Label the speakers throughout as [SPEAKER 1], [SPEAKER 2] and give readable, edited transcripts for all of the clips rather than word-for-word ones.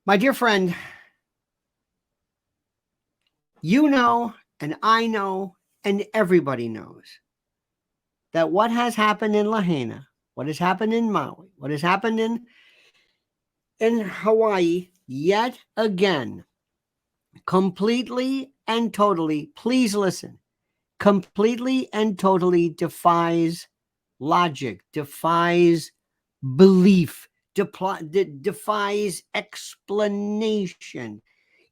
[SPEAKER 1] My dear friend, you know, and I know, and everybody knows that what has happened in Lahaina, what has happened in Maui, what has happened in Hawaii, yet again, completely and totally, please listen, completely and totally defies logic, defies belief, defies explanation.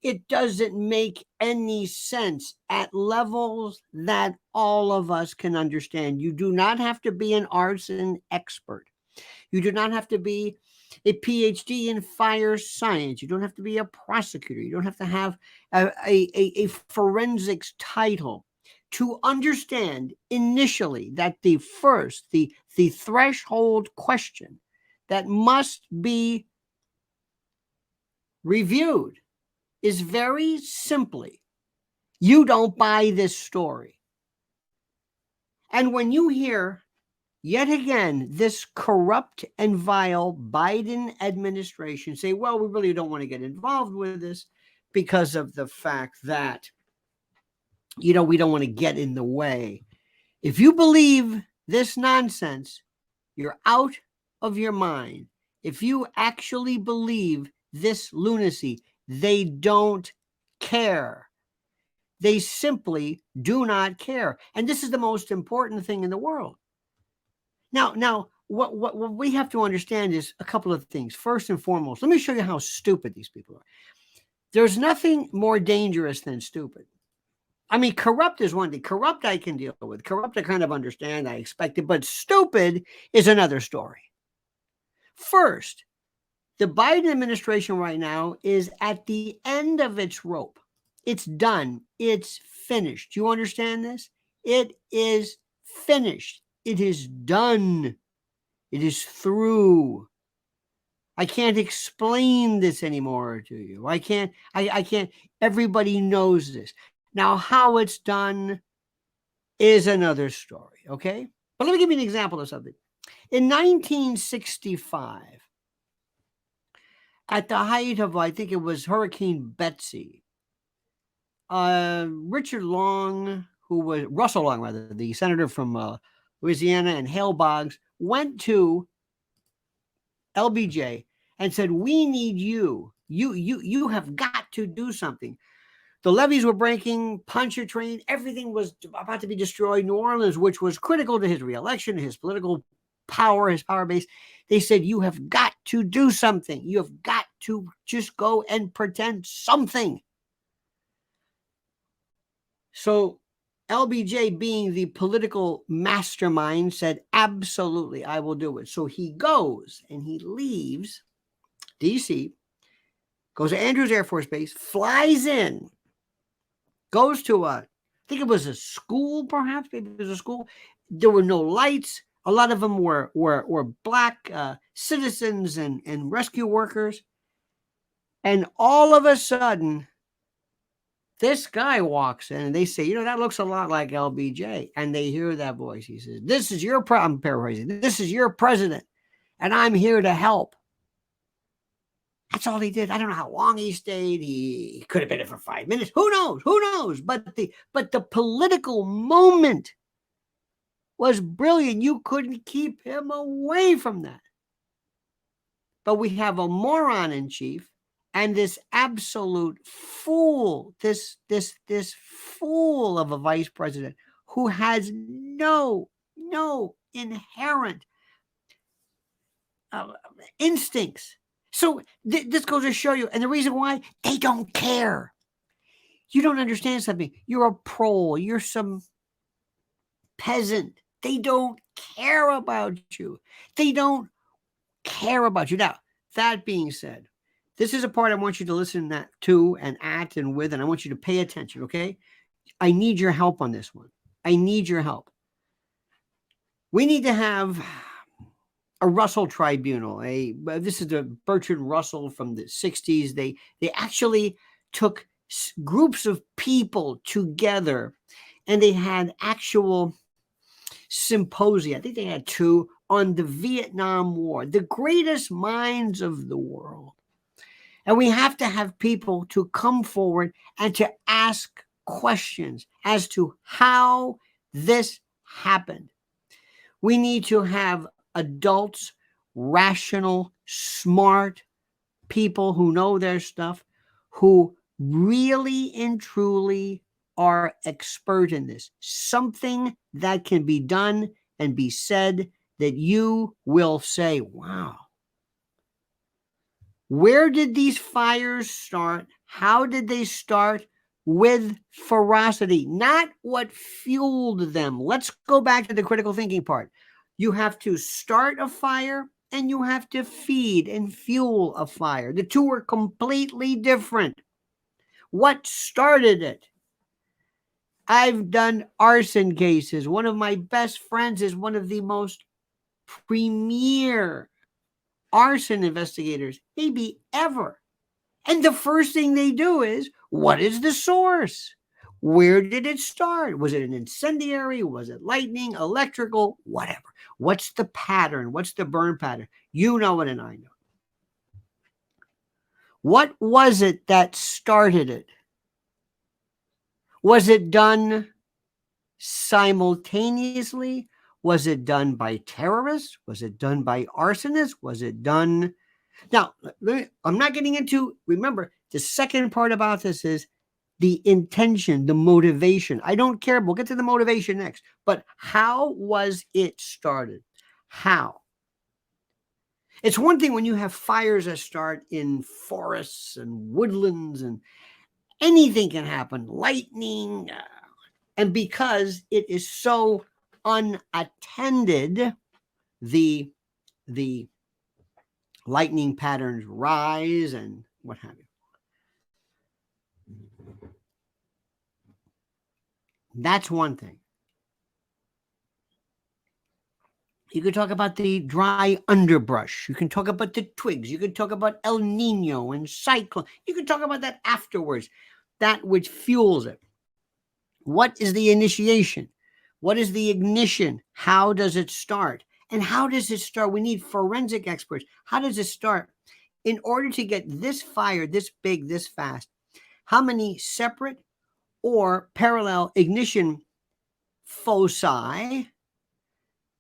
[SPEAKER 1] It doesn't make any sense at levels that all of us can understand. You do not have to be an arson expert. You do not have to be a PhD in fire science. You don't have to be a prosecutor. You don't have to have a forensics title to understand initially that the threshold question that must be reviewed is very simply, you don't buy this story. And when you hear yet again this corrupt and vile Biden administration say, well, we really don't want to get involved with this because of the fact that, we don't want to get in the way. If you believe this nonsense, you're out of your mind. If you actually believe this lunacy, they don't care. They simply do not care. And this is the most important thing in the world. Now, what we have to understand is a couple of things. First and foremost, let me show you how stupid these people are. There's nothing more dangerous than stupid. I mean, corrupt is one thing. Corrupt I can deal with. Corrupt I kind of understand. I expect it. But stupid is another story. First, the Biden administration right now is at the end of its rope. It's done. It's finished. You understand this? It is finished. It is done. It is through. I can't explain this anymore to you. I can't. Everybody knows this. Now, how it's done is another story, okay? But let me give you an example of something. In 1965, at the height of, I think it was Hurricane Betsy, Russell Long, the senator from Louisiana, and Hale Boggs went to LBJ and said, we need you. You have got to do something. The levees were breaking, Pontchartrain, everything was about to be destroyed. New Orleans, which was critical to his reelection, his political power, his power base, they said, you have got to do something. You have got to just go and pretend something. So LBJ, being the political mastermind, said, absolutely, I will do it. So he goes and he leaves D.C., goes to Andrews Air Force Base, flies in, goes to I think it was a school, perhaps, maybe it was a school. There were no lights. A lot of them were black citizens and rescue workers. And all of a sudden, this guy walks in and they say, that looks a lot like LBJ. And they hear that voice. He says, this is your problem, I'm paraphrasing. This is your president, and I'm here to help. That's all he did. I don't know how long he stayed. He could have been there for 5 minutes. Who knows? Who knows? But the political moment was brilliant. You couldn't keep him away from that. But we have a moron in chief and this absolute fool, this fool of a vice president who has no inherent instincts. So this goes to show you, and the reason why, they don't care. You don't understand something. You're a prole. You're some peasant. They don't care about you. They don't care about you. Now, that being said, this is a part I want you to listen to and at and with, and I want you to pay attention, okay? I need your help on this one. I need your help. We need to have a Russell tribunal. This is the Bertrand Russell from the 60s. They actually took groups of people together and they had actual symposia. I think they had 2 on the Vietnam War, the greatest minds of the world. And we have to have people to come forward and to ask questions as to how this happened. We need to have adults, rational, smart people who know their stuff, who really and truly are expert in this. Something that can be done and be said that you will say, wow, where did these fires start? How did they start? With ferocity, not what fueled them. Let's go back to the critical thinking part. You have to start a fire and you have to feed and fuel a fire. The two are completely different. What started it? I've done arson cases. One of my best friends is one of the most premier arson investigators, maybe ever. And the first thing they do is, what is the source? Where did it start? Was it an incendiary? Was it lightning, electrical, whatever? What's the pattern? What's the burn pattern? You know it and I know. What was it that started it? Was it done simultaneously? Was it done by terrorists? Was it done by arsonists? Was it done... Now, I'm not getting into, remember, the second part about this is the intention, the motivation. I don't care. We'll get to the motivation next. But how was it started? How? It's one thing when you have fires that start in forests and woodlands and anything can happen, lightning. And because it is so unattended, the lightning patterns rise and what have you. That's one thing. You can talk about the dry underbrush. You can talk about the twigs. You can talk about El Nino and cyclone. You can talk about that afterwards, that which fuels it. What is the initiation? What is the ignition? How does it start? And how does it start? We need forensic experts. How does it start? In order to get this fire this big, this fast, how many separate or parallel ignition foci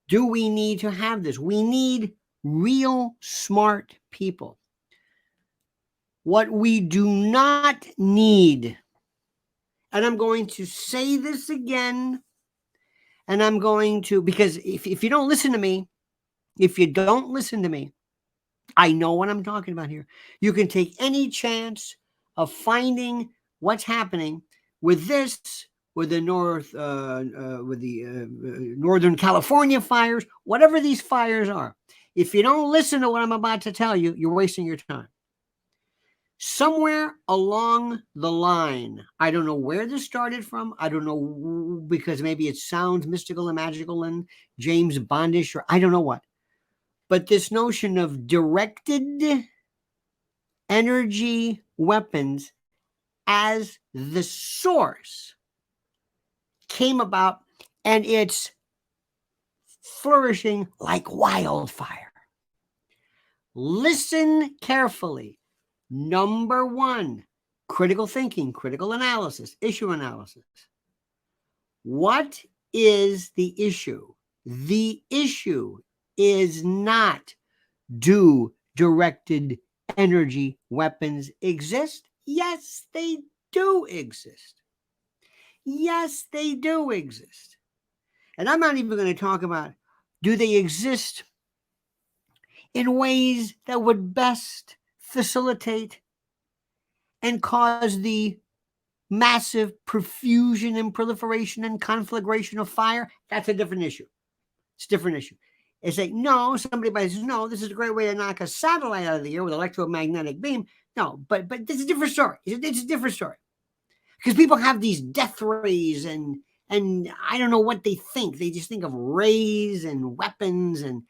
[SPEAKER 1] do we need to have this? We need real smart people. What we do not need, and I'm going to say this again, and I'm going to, because if you don't listen to me, I know what I'm talking about here. You can take any chance of finding what's happening with this, with the Northern California fires, whatever these fires are. If you don't listen to what I'm about to tell you, you're wasting your time. Somewhere along the line, I don't know where this started from. I don't know, because maybe it sounds mystical and magical and James Bondish, or I don't know what. But this notion of directed energy weapons as the source came about, and it's flourishing like wildfire. Listen carefully. Number one, critical thinking, critical analysis, issue analysis. What is the issue? The issue is not, do directed energy weapons exist? Yes, they do exist. Yes, they do exist. And I'm not even going to talk about, do they exist in ways that would best facilitate and cause the massive profusion and proliferation and conflagration of fire? That's a different issue. It's a different issue. It's like, no, somebody says, no, this is a great way to knock a satellite out of the air with electromagnetic beam. No, but it's a different story. It's a different story. Because people have these death rays and I don't know what they think. They just think of rays and weapons and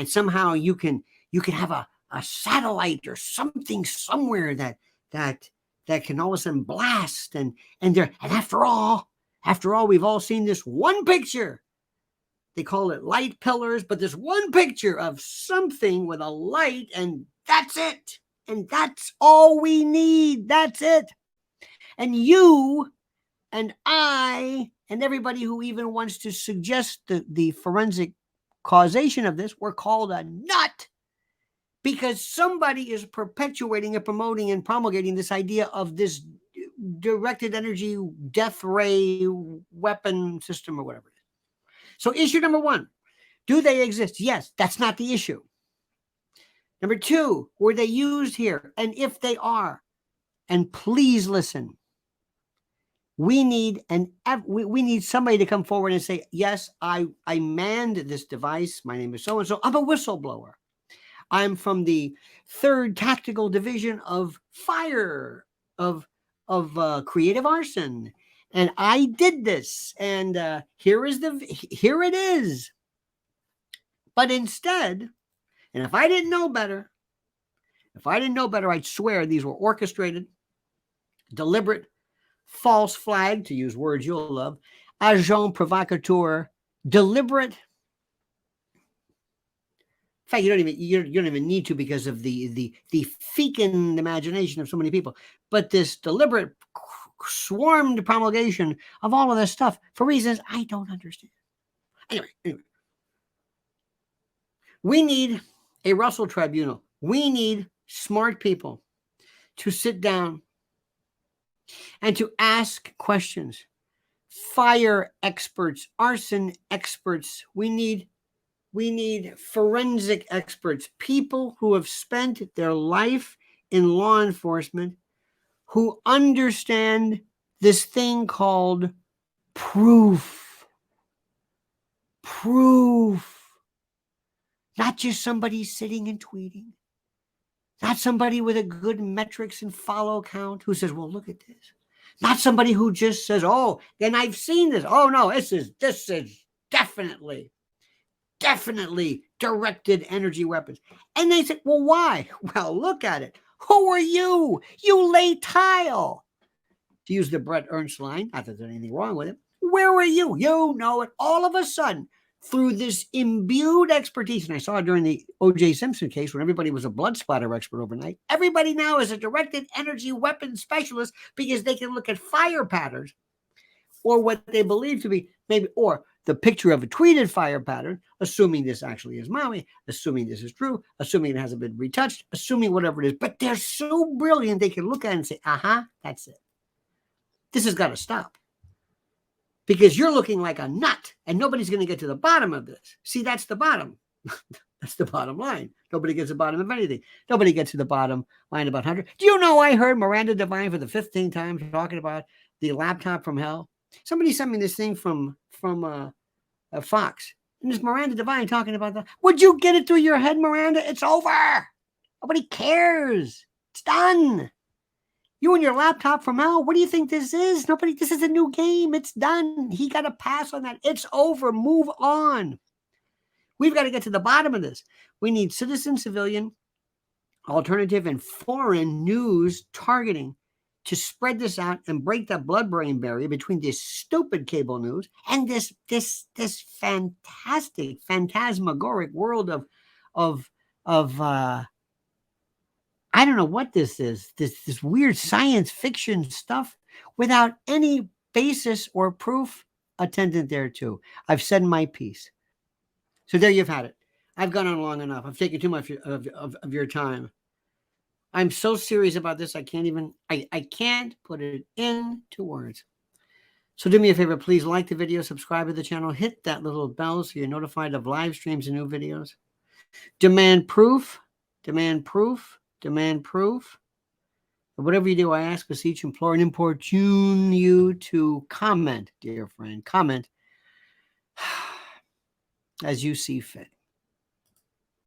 [SPEAKER 1] somehow you can have a satellite or something somewhere that can all of a sudden blast and after all, we've all seen this one picture. They call it light pillars, but this one picture of something with a light, and that's it. And that's all we need. That's it. And you and I and everybody who even wants to suggest the forensic causation of this, we're called a nut because somebody is perpetuating and promoting and promulgating this idea of this directed energy death ray weapon system or whatever it is. So issue number one, do they exist? Yes, that's not the issue. Number two, were they used here? And if they are, and please listen, we need somebody to come forward and say, yes, I manned this device. My name is so-and-so. I'm a whistleblower. I'm from the 3rd Tactical Division of Fire of Creative Arson. And I did this. And here it is. But instead, and if I didn't know better, I'd swear these were orchestrated, deliberate, false flag, to use words you'll love, agent provocateur, deliberate. In fact, you don't even need to because of the fecund imagination of so many people. But this deliberate, swarmed promulgation of all of this stuff for reasons I don't understand. Anyway. We need a Russell tribunal. We need smart people to sit down and to ask questions. Fire experts, arson experts. We need forensic experts, people who have spent their life in law enforcement, who understand this thing called proof. Proof. Not just somebody sitting and tweeting. Not somebody with a good metrics and follow count who says, well, look at this. Not somebody who just says, oh, then I've seen this. Oh, no, this is definitely directed energy weapons. And they said, well, why? Well, look at it. Who are you? You lay tile. To use the Brett Ernst line, not that there's anything wrong with it. Where were you? You know it. All of a sudden, through this imbued expertise, and I saw it during the O.J. Simpson case when everybody was a blood splatter expert overnight, everybody now is a directed energy weapon specialist because they can look at fire patterns or what they believe to be maybe, or the picture of a tweeted fire pattern, assuming this actually is Maui, assuming this is true, assuming it hasn't been retouched, assuming whatever it is. But they're so brilliant, they can look at it and say, that's it. This has got to stop. Because you're looking like a nut and nobody's going to get to the bottom of this. See, that's the bottom. That's the bottom line. Nobody gets to the bottom of anything. Nobody gets to the bottom line about 100. Do you know I heard Miranda Divine for the 15th time talking about the laptop from hell? Somebody sent me this thing from Fox. And there's Miranda Divine talking about that. Would you get it through your head, Miranda? It's over. Nobody cares. It's done. You and your laptop from hell, what do you think this is? This is a new game. It's done. He got a pass on that. It's over. Move on. We've got to get to the bottom of this. We need citizen, civilian, alternative, and foreign news targeting to spread this out and break that blood-brain barrier between this stupid cable news and this fantastic, phantasmagoric world of I don't know what this is, this weird science fiction stuff without any basis or proof attendant thereto. I've said my piece. So there you've had it. I've gone on long enough. I've taken too much of your time. I'm so serious about this, I can't put it into words. So do me a favor, please like the video, subscribe to the channel, hit that little bell so you're notified of live streams and new videos. Demand proof. Whatever you do, I ask, beseech, implore, and importune you to comment, dear friend. Comment as you see fit.